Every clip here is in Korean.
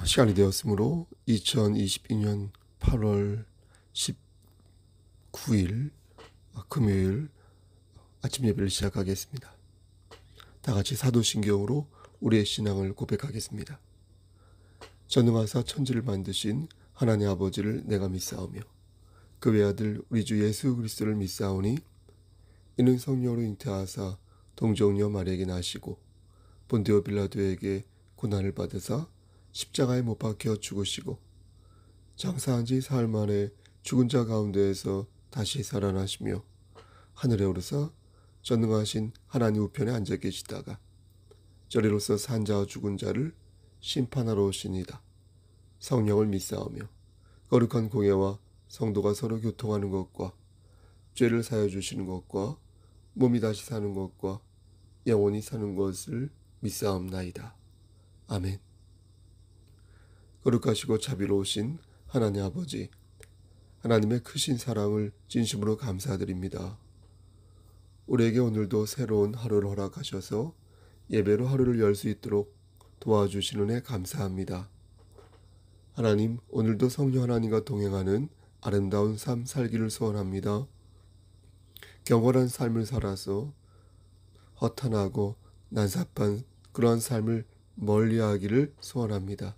시간이 되었으므로 2022년 8월 19일 금요일 아침 예배를 시작하겠습니다. 다 같이 사도신경으로 우리의 신앙을 고백하겠습니다. 전능하사 천지를 만드신 하나님 아버지를 내가 믿사오며 그 외아들 우리 주 예수 그리스도를 믿사오니 이는 성령으로 잉태하사 동정녀 마리아에게 나시고 본디오 빌라도에게 고난을 받으사 십자가에 못 박혀 죽으시고 장사한 지 사흘 만에 죽은 자 가운데에서 다시 살아나시며 하늘에 오르사 전능하신 하나님 우편에 앉아 계시다가 저리로서 산 자와 죽은 자를 심판하러 오시니다. 성령을 믿사오며 거룩한 공예와 성도가 서로 교통하는 것과 죄를 사여 주시는 것과 몸이 다시 사는 것과 영원히 사는 것을 믿사옵나이다. 아멘. 거룩하시고 자비로우신 하나님 아버지, 하나님의 크신 사랑을 진심으로 감사드립니다. 우리에게 오늘도 새로운 하루를 허락하셔서 예배로 하루를 열 수 있도록 도와주시는 애 감사합니다. 하나님, 오늘도 성령 하나님과 동행하는 아름다운 삶 살기를 소원합니다. 경건한 삶을 살아서 허탄하고 난삽한 그러한 삶을 멀리하기를 소원합니다.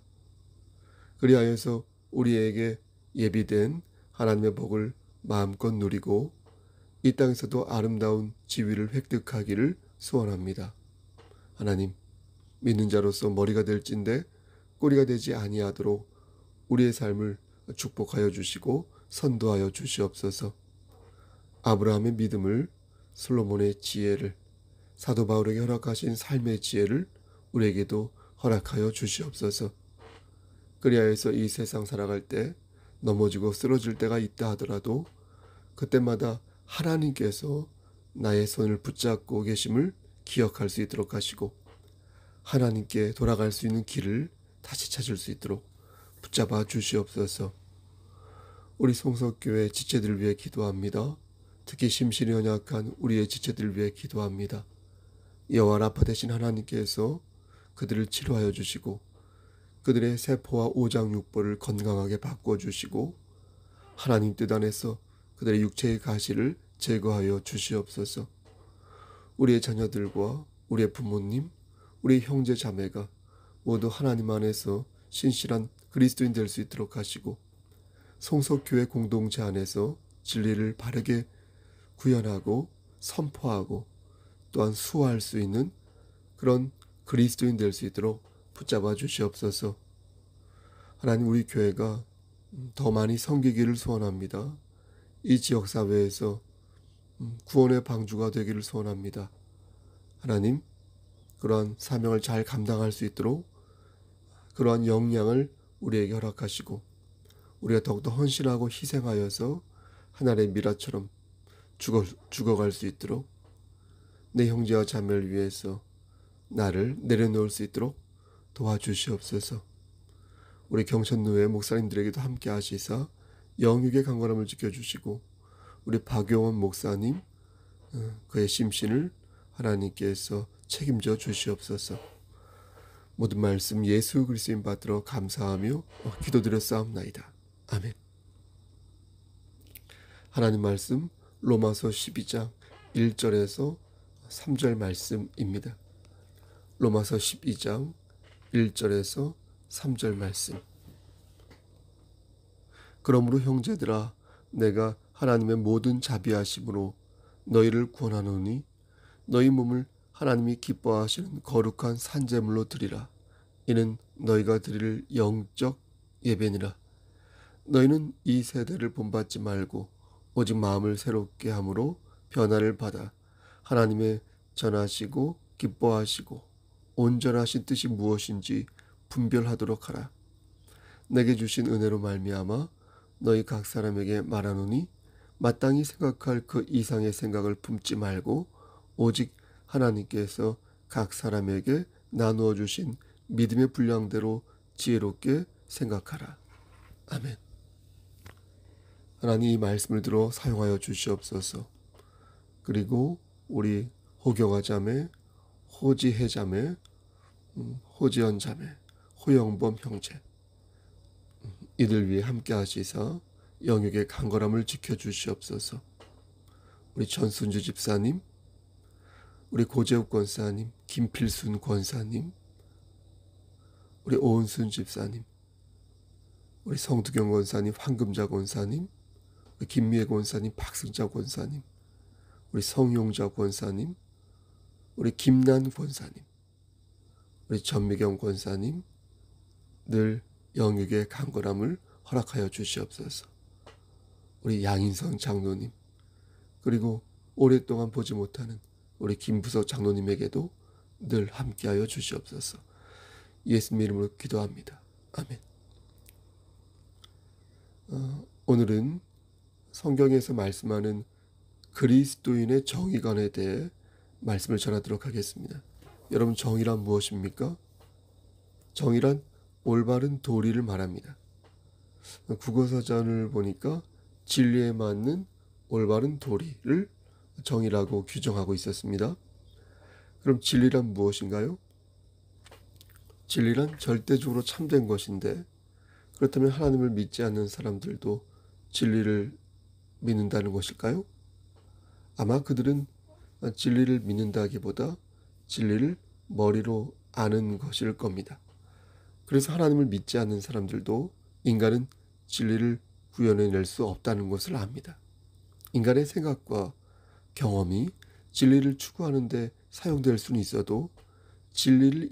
그리하여서 우리에게 예비된 하나님의 복을 마음껏 누리고 이 땅에서도 아름다운 지위를 획득하기를 소원합니다. 하나님, 믿는 자로서 머리가 될진데 꼬리가 되지 아니하도록 우리의 삶을 축복하여 주시고 선도하여 주시옵소서. 아브라함의 믿음을, 솔로몬의 지혜를, 사도 바울에게 허락하신 삶의 지혜를 우리에게도 허락하여 주시옵소서. 그리하여서 이 세상 살아갈 때 넘어지고 쓰러질 때가 있다 하더라도 그때마다 하나님께서 나의 손을 붙잡고 계심을 기억할 수 있도록 하시고 하나님께 돌아갈 수 있는 길을 다시 찾을 수 있도록 붙잡아 주시옵소서. 우리 송석교회 지체들을 위해 기도합니다. 특히 심신이 연약한 우리의 지체들을 위해 기도합니다. 여호와 라파 되신 하나님께서 그들을 치료하여 주시고 그들의 세포와 오장육부를 건강하게 바꿔주시고 하나님 뜻 안에서 그들의 육체의 가시를 제거하여 주시옵소서. 우리의 자녀들과 우리의 부모님, 우리의 형제 자매가 모두 하나님 안에서 신실한 그리스도인 될 수 있도록 하시고 송석교회 공동체 안에서 진리를 바르게 구현하고 선포하고 또한 수호할 수 있는 그런 그리스도인 될 수 있도록 붙잡아 주시옵소서. 하나님, 우리 교회가 더 많이 섬기기를 소원합니다. 이 지역사회에서 구원의 방주가 되기를 소원합니다. 하나님, 그러한 사명을 잘 감당할 수 있도록 그러한 역량을 우리에게 허락하시고 우리가 더욱더 헌신하고 희생하여서 하나님의 미라처럼 죽어갈 수 있도록 내 형제와 자매를 위해서 나를 내려놓을 수 있도록 도와주시옵소서. 우리 경천노회 목사님들에게도 함께 하시사 영육의 강건함을 지켜주시고 우리 박용원 목사님 그의 심신을 하나님께서 책임져 주시옵소서. 모든 말씀 예수 그리스도인 받들어 감사하며 기도드렸사옵나이다. 아멘. 하나님 말씀 로마서 12장 1절에서 3절 말씀입니다. 로마서 12장 1절에서 3절 말씀. 그러므로 형제들아, 내가 하나님의 모든 자비하심으로 너희를 구원하노니 너희 몸을 하나님이 기뻐하시는 거룩한 산제물로 드리라. 이는 너희가 드릴 영적 예배니라. 너희는 이 세대를 본받지 말고 오직 마음을 새롭게 함으로 변화를 받아 하나님의 전하시고 기뻐하시고 온전하신 뜻이 무엇인지 분별하도록 하라. 내게 주신 은혜로 말미암아 너희 각 사람에게 말하노니 마땅히 생각할 그 이상의 생각을 품지 말고 오직 하나님께서 각 사람에게 나누어 주신 믿음의 분량대로 지혜롭게 생각하라. 아멘. 하나님, 이 말씀을 들어 사용하여 주시옵소서. 그리고 우리 호경아 자매, 호지혜 자매, 호지연 자매, 소영범 형제, 이들 위해 함께 하시사 영육의 강건함을 지켜주시옵소서. 우리 전순주 집사님, 우리 고재욱 권사님, 김필순 권사님, 우리 오은순 집사님, 우리 성두경 권사님, 황금자 권사님, 우리 김미애 권사님, 박승자 권사님, 우리 성용자 권사님, 우리 김난 권사님, 우리 전미경 권사님, 늘 영육의 강건함을 허락하여 주시옵소서. 우리 양인성 장로님, 그리고 오랫동안 보지 못하는 우리 김부석 장로님에게도 늘 함께하여 주시옵소서. 예수님 이름으로 기도합니다. 아멘. 오늘은 성경에서 말씀하는 그리스도인의 정의관에 대해 말씀을 전하도록 하겠습니다. 여러분, 정의란 무엇입니까? 정의란 올바른 도리를 말합니다. 국어사전을 보니까 진리에 맞는 올바른 도리를 정의라고 규정하고 있었습니다. 그럼 진리란 무엇인가요? 진리란 절대적으로 참된 것인데, 그렇다면 하나님을 믿지 않는 사람들도 진리를 믿는다는 것일까요? 아마 그들은 진리를 믿는다기보다 진리를 머리로 아는 것일 겁니다. 그래서 하나님을 믿지 않는 사람들도 인간은 진리를 구현해낼 수 없다는 것을 압니다. 인간의 생각과 경험이 진리를 추구하는 데 사용될 수는 있어도 진리를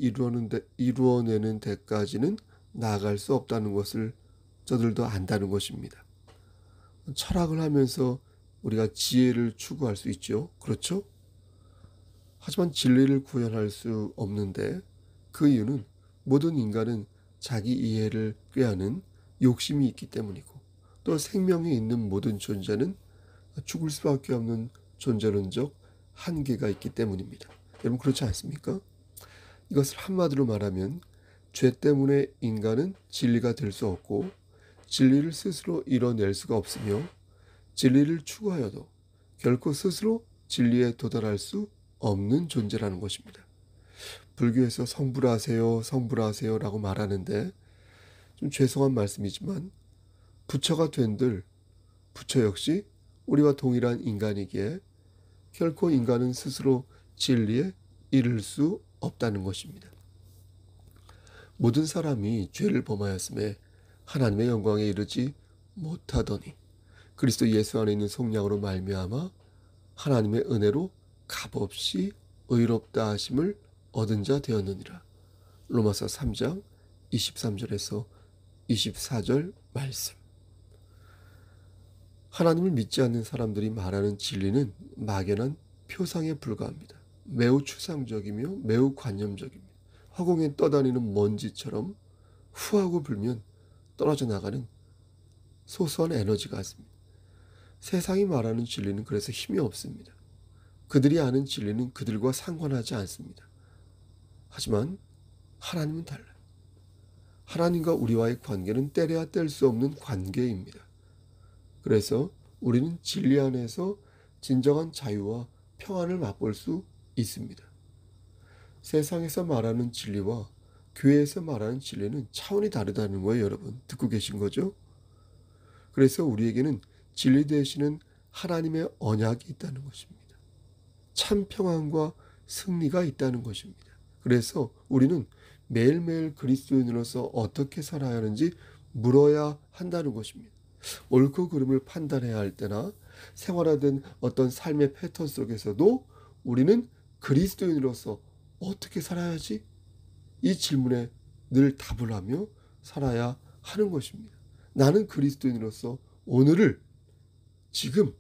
이루어내는 데까지는 나아갈 수 없다는 것을 저들도 안다는 것입니다. 철학을 하면서 우리가 지혜를 추구할 수 있죠. 그렇죠? 하지만 진리를 구현할 수 없는데, 그 이유는 모든 인간은 자기 이해를 꾀하는 욕심이 있기 때문이고, 또 생명이 있는 모든 존재는 죽을 수밖에 없는 존재론적 한계가 있기 때문입니다. 여러분, 그렇지 않습니까? 이것을 한마디로 말하면 죄 때문에 인간은 진리가 될 수 없고 진리를 스스로 이뤄낼 수가 없으며, 진리를 추구하여도 결코 스스로 진리에 도달할 수 없는 존재라는 것입니다. 불교에서 성불하세요, 성불하세요 라고 말하는데, 좀 죄송한 말씀이지만 부처가 된들 부처 역시 우리와 동일한 인간이기에 결코 인간은 스스로 진리에 이를 수 없다는 것입니다. 모든 사람이 죄를 범하였음에 하나님의 영광에 이르지 못하더니 그리스도 예수 안에 있는 속량으로 말미암아 하나님의 은혜로 값없이 의롭다 하심을 얻은 자 되었느니라. 로마서 3장 23절에서 24절 말씀. 하나님을 믿지 않는 사람들이 말하는 진리는 막연한 표상에 불과합니다. 매우 추상적이며 매우 관념적입니다. 허공에 떠다니는 먼지처럼 후하고 불면 떨어져 나가는 소소한 에너지 같습니다. 세상이 말하는 진리는 그래서 힘이 없습니다. 그들이 아는 진리는 그들과 상관하지 않습니다. 하지만 하나님은 달라요. 하나님과 우리와의 관계는 떼려야 뗄 수 없는 관계입니다. 그래서 우리는 진리 안에서 진정한 자유와 평안을 맛볼 수 있습니다. 세상에서 말하는 진리와 교회에서 말하는 진리는 차원이 다르다는 거예요. 여러분, 듣고 계신 거죠? 그래서 우리에게는 진리 되시는 하나님의 언약이 있다는 것입니다. 참 평안과 승리가 있다는 것입니다. 그래서 우리는 매일매일 그리스도인으로서 어떻게 살아야 하는지 물어야 한다는 것입니다. 옳고 그름을 판단해야 할 때나 생활하던 어떤 삶의 패턴 속에서도 우리는 그리스도인으로서 어떻게 살아야지? 이 질문에 늘 답을 하며 살아야 하는 것입니다. 나는 그리스도인으로서 오늘을, 지금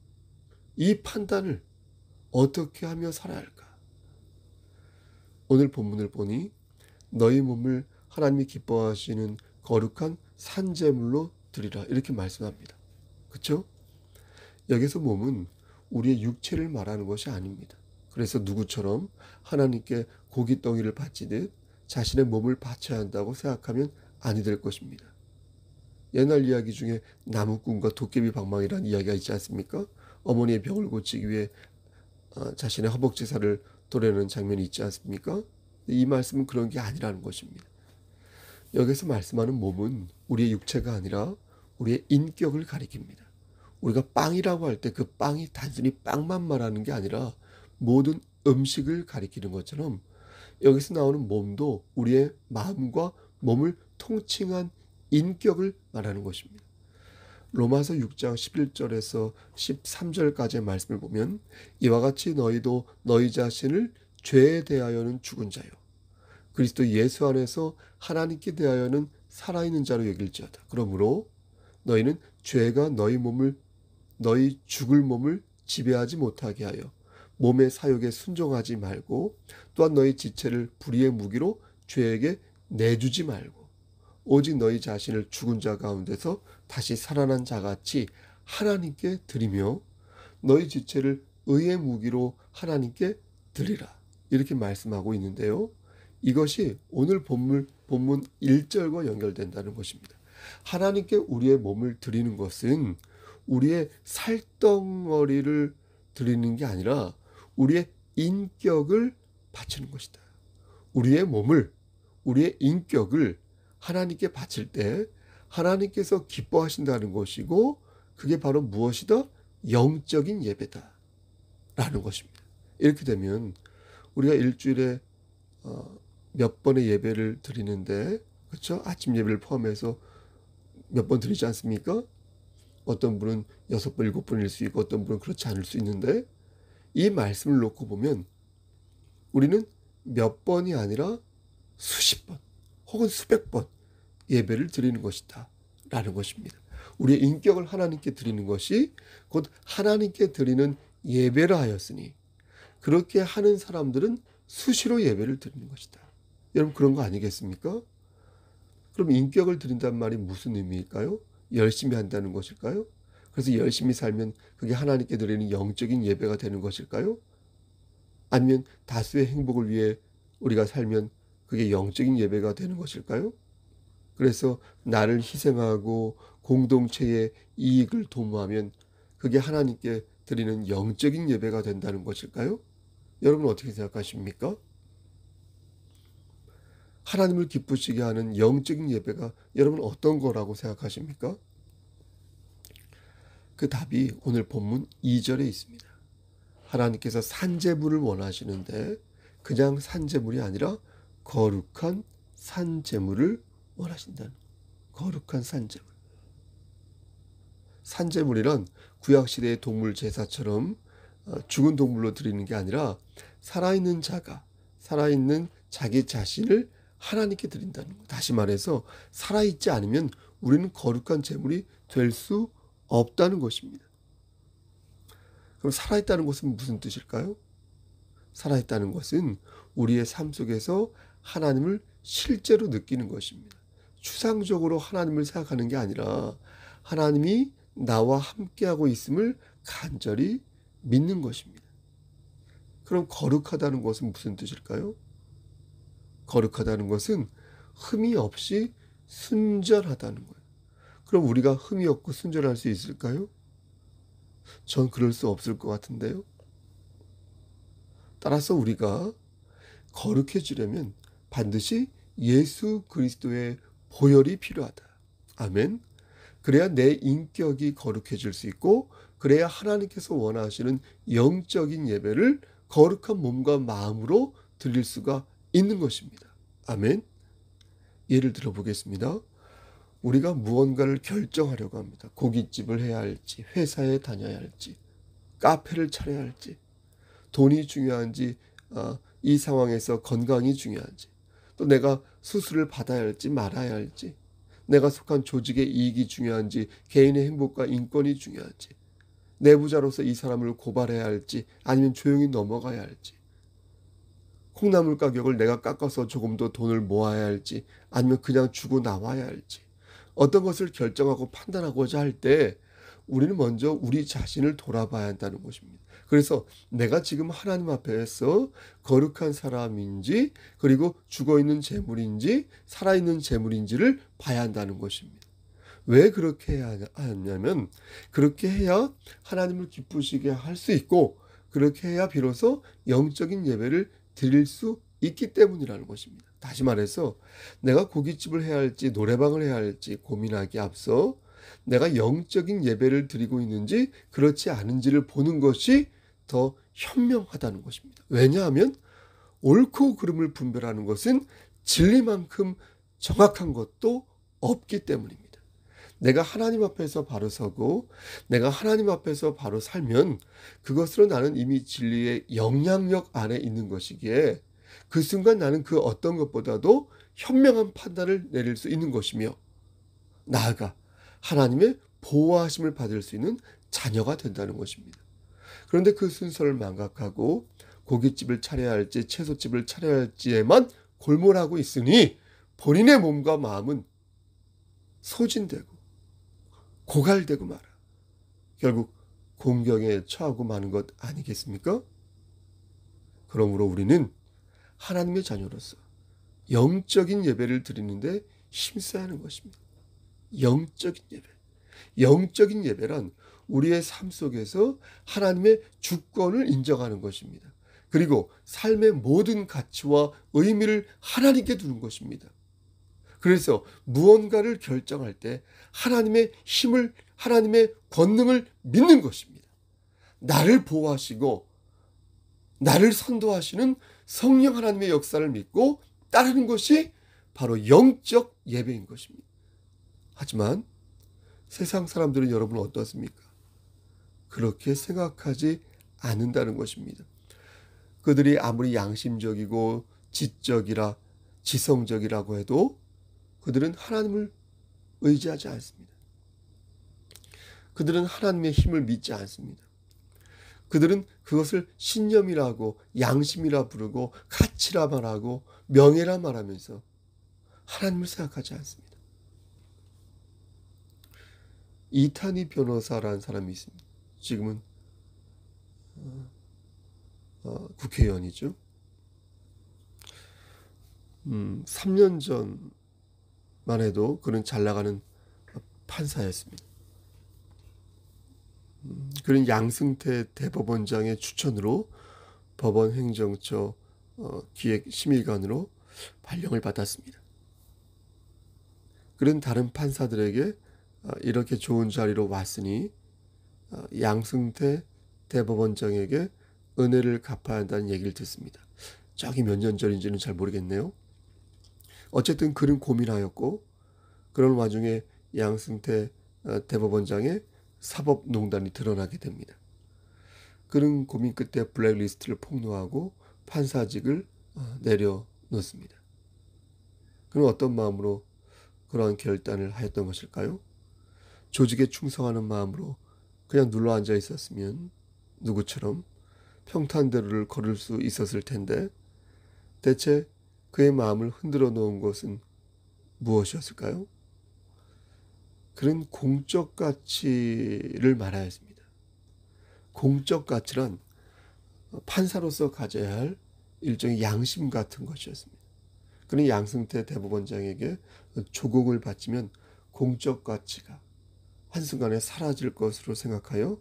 이 판단을 어떻게 하며 살아야 할까? 오늘 본문을 보니 너희 몸을 하나님이 기뻐하시는 거룩한 산제물로 드리라, 이렇게 말씀합니다. 그렇죠? 여기서 몸은 우리의 육체를 말하는 것이 아닙니다. 그래서 누구처럼 하나님께 고기 덩이를 바치듯 자신의 몸을 바쳐야 한다고 생각하면 아니 될 것입니다. 옛날 이야기 중에 나무꾼과 도깨비 방망이라는 이야기가 있지 않습니까? 어머니의 병을 고치기 위해 자신의 허벅지살을 도려내는 장면이 있지 않습니까? 이 말씀은 그런 게 아니라는 것입니다. 여기서 말씀하는 몸은 우리의 육체가 아니라 우리의 인격을 가리킵니다. 우리가 빵이라고 할 때 그 빵이 단순히 빵만 말하는 게 아니라 모든 음식을 가리키는 것처럼 여기서 나오는 몸도 우리의 마음과 몸을 통칭한 인격을 말하는 것입니다. 로마서 6장 11절에서 13절까지의 말씀을 보면 이와 같이 너희도 너희 자신을 죄에 대하여는 죽은 자요 그리스도 예수 안에서 하나님께 대하여는 살아있는 자로 여길지어다. 그러므로 너희는 죄가 너희 죽을 몸을 지배하지 못하게 하여 몸의 사욕에 순종하지 말고 또한 너희 지체를 불의의 무기로 죄에게 내주지 말고 오직 너희 자신을 죽은 자 가운데서 다시 살아난 자같이 하나님께 드리며 너희 지체를 의의 무기로 하나님께 드리라. 이렇게 말씀하고 있는데요. 이것이 오늘 본문 1절과 연결된다는 것입니다. 하나님께 우리의 몸을 드리는 것은 우리의 살덩어리를 드리는 게 아니라 우리의 인격을 바치는 것이다. 우리의 몸을, 우리의 인격을 하나님께 바칠 때 하나님께서 기뻐하신다는 것이고 그게 바로 무엇이다? 영적인 예배다 라는 것입니다. 이렇게 되면 우리가 일주일에 몇 번의 예배를 드리는데 그렇죠? 아침 예배를 포함해서 몇 번 드리지 않습니까? 어떤 분은 6번, 7번일 수 있고 어떤 분은 그렇지 않을 수 있는데 이 말씀을 놓고 보면 우리는 몇 번이 아니라 수십 번 혹은 수백 번 예배를 드리는 것이다 라는 것입니다. 우리의 인격을 하나님께 드리는 것이 곧 하나님께 드리는 예배라 하였으니 그렇게 하는 사람들은 수시로 예배를 드리는 것이다. 여러분 그런 거 아니겠습니까? 그럼 인격을 드린다는 말이 무슨 의미일까요? 열심히 한다는 것일까요? 그래서 열심히 살면 그게 하나님께 드리는 영적인 예배가 되는 것일까요? 아니면 다수의 행복을 위해 우리가 살면 그게 영적인 예배가 되는 것일까요? 그래서 나를 희생하고 공동체의 이익을 도모하면 그게 하나님께 드리는 영적인 예배가 된다는 것일까요? 여러분 어떻게 생각하십니까? 하나님을 기쁘시게 하는 영적인 예배가 여러분 어떤 거라고 생각하십니까? 그 답이 오늘 본문 2절에 있습니다. 하나님께서 산제물을 원하시는데 그냥 산제물이 아니라 거룩한 산제물을 원하신다는 거룩한 산제물. 산제물이란 구약시대의 동물 제사처럼 죽은 동물로 드리는 게 아니라 살아있는 자기 자신을 하나님께 드린다는 것. 다시 말해서 살아있지 않으면 우리는 거룩한 제물이 될 수 없다는 것입니다. 그럼 살아있다는 것은 무슨 뜻일까요? 살아있다는 것은 우리의 삶 속에서 하나님을 실제로 느끼는 것입니다. 추상적으로 하나님을 생각하는 게 아니라 하나님이 나와 함께하고 있음을 간절히 믿는 것입니다. 그럼 거룩하다는 것은 무슨 뜻일까요? 거룩하다는 것은 흠이 없이 순전하다는 거예요. 그럼 우리가 흠이 없고 순전할 수 있을까요? 전 그럴 수 없을 것 같은데요. 따라서 우리가 거룩해지려면 반드시 예수 그리스도의 보혈이 필요하다. 아멘. 그래야 내 인격이 거룩해질 수 있고 그래야 하나님께서 원하시는 영적인 예배를 거룩한 몸과 마음으로 드릴 수가 있는 것입니다. 아멘. 예를 들어 보겠습니다. 우리가 무언가를 결정하려고 합니다. 고깃집을 해야 할지, 회사에 다녀야 할지, 카페를 차려야 할지, 돈이 중요한지, 이 상황에서 건강이 중요한지, 또 내가 수술을 받아야 할지 말아야 할지, 내가 속한 조직의 이익이 중요한지, 개인의 행복과 인권이 중요한지, 내부자로서 이 사람을 고발해야 할지 아니면 조용히 넘어가야 할지, 콩나물 가격을 내가 깎아서 조금 더 돈을 모아야 할지 아니면 그냥 주고 나와야 할지, 어떤 것을 결정하고 판단하고자 할 때 우리는 먼저 우리 자신을 돌아봐야 한다는 것입니다. 그래서 내가 지금 하나님 앞에서 거룩한 사람인지 그리고 죽어있는 재물인지 살아있는 재물인지를 봐야 한다는 것입니다. 왜 그렇게 해야 하냐면 그렇게 해야 하나님을 기쁘시게 할 수 있고 그렇게 해야 비로소 영적인 예배를 드릴 수 있기 때문이라는 것입니다. 다시 말해서 내가 고깃집을 해야 할지 노래방을 해야 할지 고민하기에 앞서 내가 영적인 예배를 드리고 있는지 그렇지 않은지를 보는 것이 더 현명하다는 것입니다. 왜냐하면 옳고 그름을 분별하는 것은 진리만큼 정확한 것도 없기 때문입니다. 내가 하나님 앞에서 바로 서고 내가 하나님 앞에서 바로 살면 그것으로 나는 이미 진리의 영향력 안에 있는 것이기에 그 순간 나는 그 어떤 것보다도 현명한 판단을 내릴 수 있는 것이며 나아가 하나님의 보호하심을 받을 수 있는 자녀가 된다는 것입니다. 그런데 그 순서를 망각하고 고깃집을 차려야 할지 채소집을 차려야 할지에만 골몰하고 있으니 본인의 몸과 마음은 소진되고 고갈되고 말아 결국 공경에 처하고 마는 것 아니겠습니까? 그러므로 우리는 하나님의 자녀로서 영적인 예배를 드리는데 힘써야 하는 것입니다. 영적인 예배. 영적인 예배란 우리의 삶 속에서 하나님의 주권을 인정하는 것입니다. 그리고 삶의 모든 가치와 의미를 하나님께 두는 것입니다. 그래서 무언가를 결정할 때 하나님의 힘을, 하나님의 권능을 믿는 것입니다. 나를 보호하시고 나를 선도하시는 성령 하나님의 역사를 믿고 따르는 것이 바로 영적 예배인 것입니다. 하지만 세상 사람들은 여러분 어떻습니까? 그렇게 생각하지 않는다는 것입니다. 그들이 아무리 양심적이고 지적이라 지성적이라고 해도 그들은 하나님을 의지하지 않습니다. 그들은 하나님의 힘을 믿지 않습니다. 그들은 그것을 신념이라고 양심이라 부르고 가치라 말하고 명예라 말하면서 하나님을 생각하지 않습니다. 이탄희 변호사라는 사람이 있습니다. 지금은 국회의원이죠. 3년 전만 해도 그는 잘 나가는 판사였습니다. 그는 양승태 대법원장의 추천으로 법원 행정처 기획심의관으로 발령을 받았습니다. 그는 다른 판사들에게 이렇게 좋은 자리로 왔으니 양승태 대법원장에게 은혜를 갚아야 한다는 얘기를 듣습니다. 저기 몇 년 전인지는 잘 모르겠네요. 어쨌든 그는 고민하였고 그런 와중에 양승태 대법원장의 사법농단이 드러나게 됩니다. 그는 고민 끝에 블랙리스트를 폭로하고 판사직을 내려놓습니다. 그는 어떤 마음으로 그러한 결단을 하였던 것일까요? 조직에 충성하는 마음으로 그냥 눌러 앉아 있었으면 누구처럼 평탄대로를 걸을 수 있었을 텐데 대체 그의 마음을 흔들어 놓은 것은 무엇이었을까요? 그는 공적 가치를 말하였습니다. 공적 가치란 판사로서 가져야 할 일종의 양심 같은 것이었습니다. 그는 양승태 대법원장에게 조공을 바치면 공적 가치가 한순간에 사라질 것으로 생각하여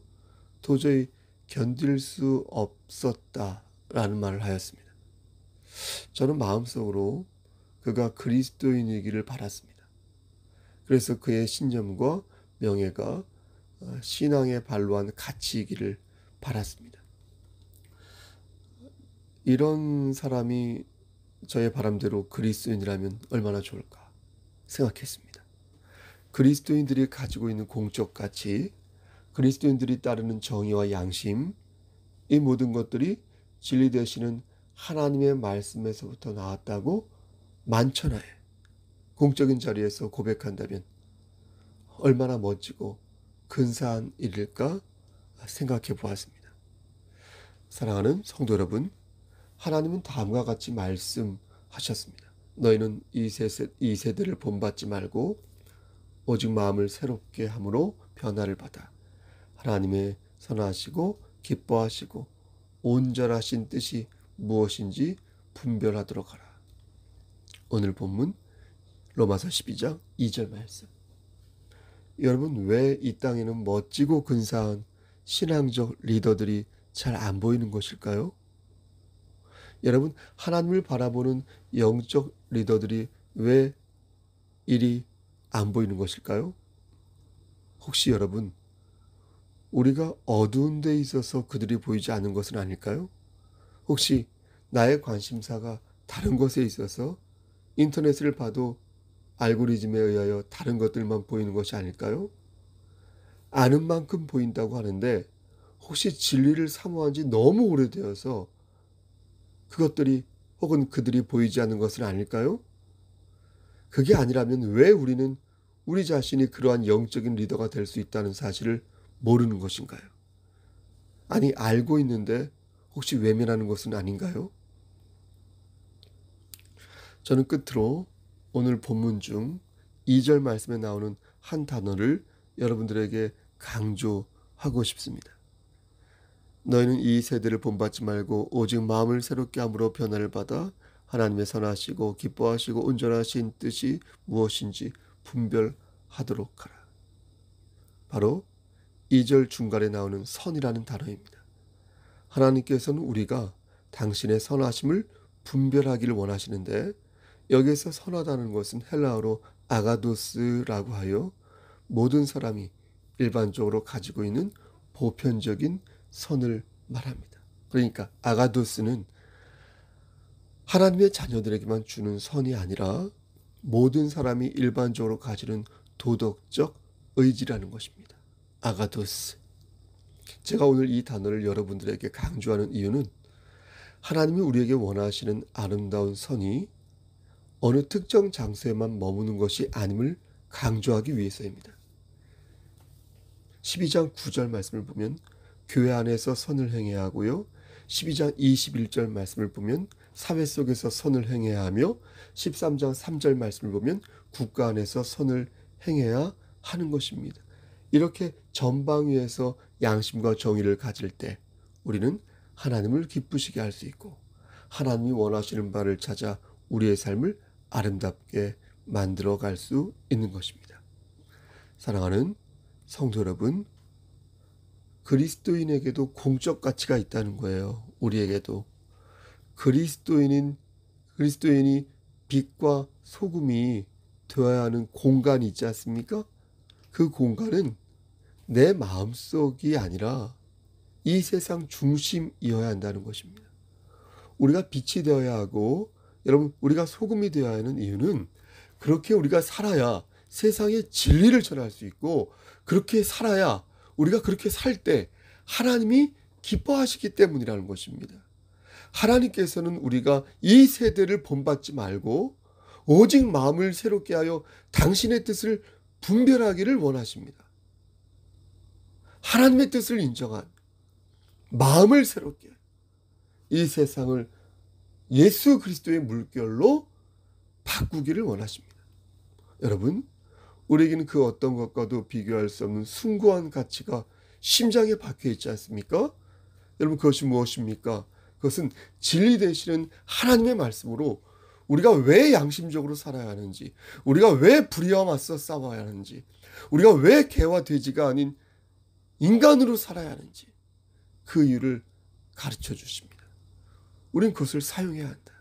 도저히 견딜 수 없었다라는 말을 하였습니다. 저는 마음속으로 그가 그리스도인이기를 바랐습니다. 그래서 그의 신념과 명예가 신앙의 발로한 가치이기를 바랐습니다. 이런 사람이 저의 바람대로 그리스도인이라면 얼마나 좋을까 생각했습니다. 그리스도인들이 가지고 있는 공적 가치, 그리스도인들이 따르는 정의와 양심, 이 모든 것들이 진리 되시는 하나님의 말씀에서부터 나왔다고 만천하에 공적인 자리에서 고백한다면 얼마나 멋지고 근사한 일일까 생각해 보았습니다. 사랑하는 성도 여러분, 하나님은 다음과 같이 말씀하셨습니다. 너희는 이 세대를 본받지 말고 오직 마음을 새롭게 함으로 변화를 받아 하나님의 선하시고 기뻐하시고 온전하신 뜻이 무엇인지 분별하도록 하라. 오늘 본문 로마서 12장 2절 말씀. 여러분, 왜 이 땅에는 멋지고 근사한 신앙적 리더들이 잘 안 보이는 것일까요? 여러분, 하나님을 바라보는 영적 리더들이 왜 이리 안 보이는 것일까요? 혹시 여러분, 우리가 어두운 데 있어서 그들이 보이지 않는 것은 아닐까요? 혹시 나의 관심사가 다른 것에 있어서 인터넷을 봐도 알고리즘에 의하여 다른 것들만 보이는 것이 아닐까요? 아는 만큼 보인다고 하는데 혹시 진리를 사모한 지 너무 오래되어서 그것들이 혹은 그들이 보이지 않는 것은 아닐까요? 그게 아니라면 왜 우리는 우리 자신이 그러한 영적인 리더가 될 수 있다는 사실을 모르는 것인가요? 아니, 알고 있는데 혹시 외면하는 것은 아닌가요? 저는 끝으로 오늘 본문 중 2절 말씀에 나오는 한 단어를 여러분들에게 강조하고 싶습니다. 너희는 이 세대를 본받지 말고 오직 마음을 새롭게 함으로 변화를 받아 하나님의 선하시고 기뻐하시고 온전하신 뜻이 무엇인지 분별하도록 하라. 바로 2절 중간에 나오는 선이라는 단어입니다. 하나님께서는 우리가 당신의 선하심을 분별하기를 원하시는데 여기에서 선하다는 것은 헬라어로 아가도스라고 하여 모든 사람이 일반적으로 가지고 있는 보편적인 선을 말합니다. 그러니까 아가도스는 하나님의 자녀들에게만 주는 선이 아니라 모든 사람이 일반적으로 가지는 도덕적 의지라는 것입니다. 아가도스. 제가 오늘 이 단어를 여러분들에게 강조하는 이유는 하나님이 우리에게 원하시는 아름다운 선이 어느 특정 장소에만 머무는 것이 아님을 강조하기 위해서입니다. 12장 9절 말씀을 보면 교회 안에서 선을 행해야 하고요. 12장 21절 말씀을 보면 사회 속에서 선을 행해야 하며 13장 3절 말씀을 보면 국가 안에서 선을 행해야 하는 것입니다. 이렇게 전방위에서 양심과 정의를 가질 때 우리는 하나님을 기쁘시게 할 수 있고 하나님이 원하시는 바를 찾아 우리의 삶을 아름답게 만들어 갈 수 있는 것입니다. 사랑하는 성도 여러분, 그리스도인에게도 공적 가치가 있다는 거예요. 우리에게도. 그리스도인이 빛과 소금이 되어야 하는 공간이 있지 않습니까? 그 공간은 내 마음속이 아니라 이 세상 중심이어야 한다는 것입니다. 우리가 빛이 되어야 하고 여러분, 우리가 소금이 되어야 하는 이유는 그렇게 우리가 살아야 세상에 진리를 전할 수 있고 그렇게 살아야 우리가 그렇게 살 때 하나님이 기뻐하시기 때문이라는 것입니다. 하나님께서는 우리가 이 세대를 본받지 말고 오직 마음을 새롭게 하여 당신의 뜻을 분별하기를 원하십니다. 하나님의 뜻을 인정한 마음을 새롭게 이 세상을 예수 그리스도의 물결로 바꾸기를 원하십니다. 여러분, 우리에게는 그 어떤 것과도 비교할 수 없는 숭고한 가치가 심장에 박혀 있지 않습니까? 여러분, 그것이 무엇입니까? 그것은 진리 되시는 하나님의 말씀으로 우리가 왜 양심적으로 살아야 하는지, 우리가 왜 불의와 맞서 싸워야 하는지, 우리가 왜 개와 돼지가 아닌 인간으로 살아야 하는지 그 이유를 가르쳐 주십니다. 우린 그것을 사용해야 한다.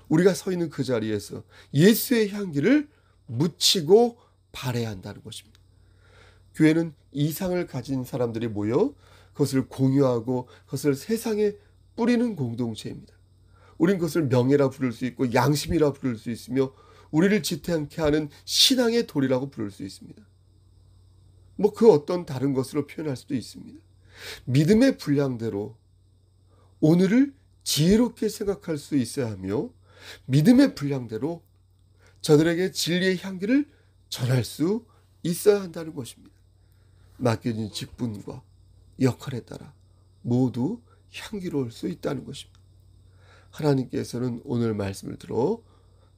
우리가 서 있는 그 자리에서 예수의 향기를 묻히고 발해야 한다는 것입니다. 교회는 이상을 가진 사람들이 모여 그것을 공유하고 그것을 세상에 뿌리는 공동체입니다. 우린 그것을 명예라 부를 수 있고 양심이라 부를 수 있으며 우리를 지탱케 하는 신앙의 도리라고 부를 수 있습니다. 그 어떤 다른 것으로 표현할 수도 있습니다. 믿음의 분량대로 오늘을 지혜롭게 생각할 수 있어야 하며 믿음의 분량대로 저들에게 진리의 향기를 전할 수 있어야 한다는 것입니다. 맡겨진 직분과 역할에 따라 모두 향기로울 수 있다는 것입니다. 하나님께서는 오늘 말씀을 들어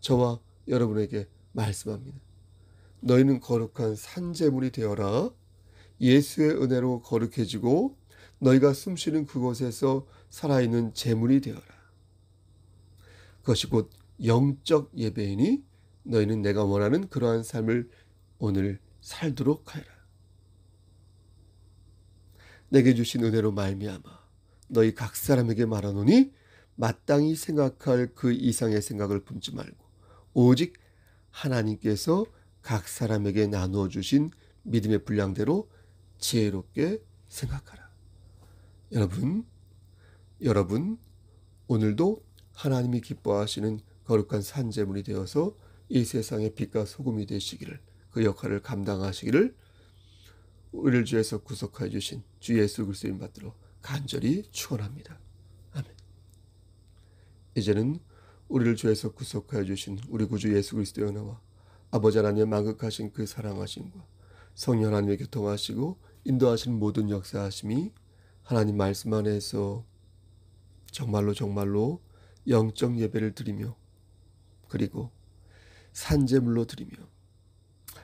저와 여러분에게 말씀합니다. 너희는 거룩한 산제물이 되어라. 예수의 은혜로 거룩해지고 너희가 숨쉬는 그곳에서 살아있는 제물이 되어라. 그것이 곧 영적 예배이니 너희는 내가 원하는 그러한 삶을 오늘 살도록 하여라. 내게 주신 은혜로 말미암아 너희 각 사람에게 말하노니 마땅히 생각할 그 이상의 생각을 품지 말고 오직 하나님께서 각 사람에게 나누어 주신 믿음의 분량대로 지혜롭게 생각하라. 여러분 오늘도 하나님이 기뻐하시는 거룩한 산제물이 되어서 이 세상의 빛과 소금이 되시기를, 그 역할을 감당하시기를 우리를 주에서 구속하여 주신 주 예수 그리스도인 받들어 간절히 축원합니다. 아멘. 이제는 우리를 주에서 구속하여 주신 우리 구주 예수 그리스도의 은혜와 아버지 하나님의 만극하신 그 사랑하심과 성령 하나님의 교통하시고 인도하시는 모든 역사하심이 하나님 말씀 안에서 정말로 영적 예배를 드리며 그리고 산제물로 드리며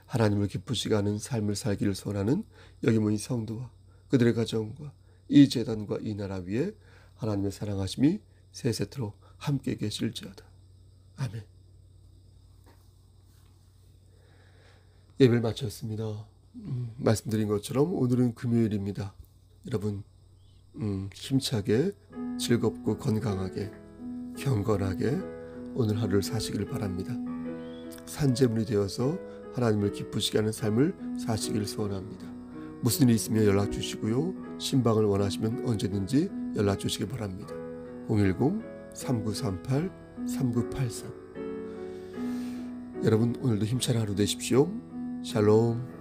하나님을 기쁘시게 하는 삶을 살기를 소원하는 여기 모인 성도와 그들의 가정과 이 제단과 이 나라 위에 하나님의 사랑하심이 세세토록 함께 계실지어다. 아멘. 예배를 마쳤습니다. 말씀드린 것처럼 오늘은 금요일입니다. 여러분 힘차게 즐겁고 건강하게 경건하게 오늘 하루를 사시길 바랍니다. 산제물이 되어서 하나님을 기쁘시게 하는 삶을 사시길 소원합니다. 무슨 일이 있으면 연락 주시고요. 신방을 원하시면 언제든지 연락 주시기 바랍니다. 010-3938-3983. 여러분 오늘도 힘찬 하루 되십시오. 샬롬.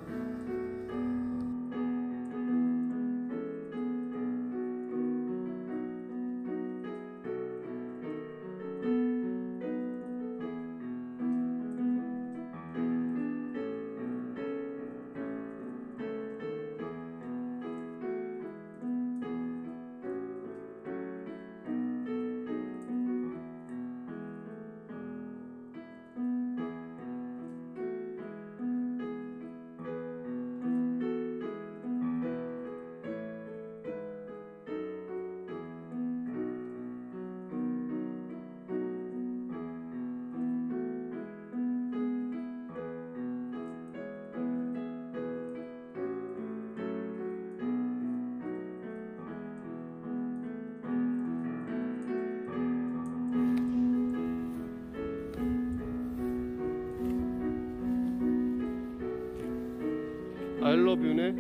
I love you네.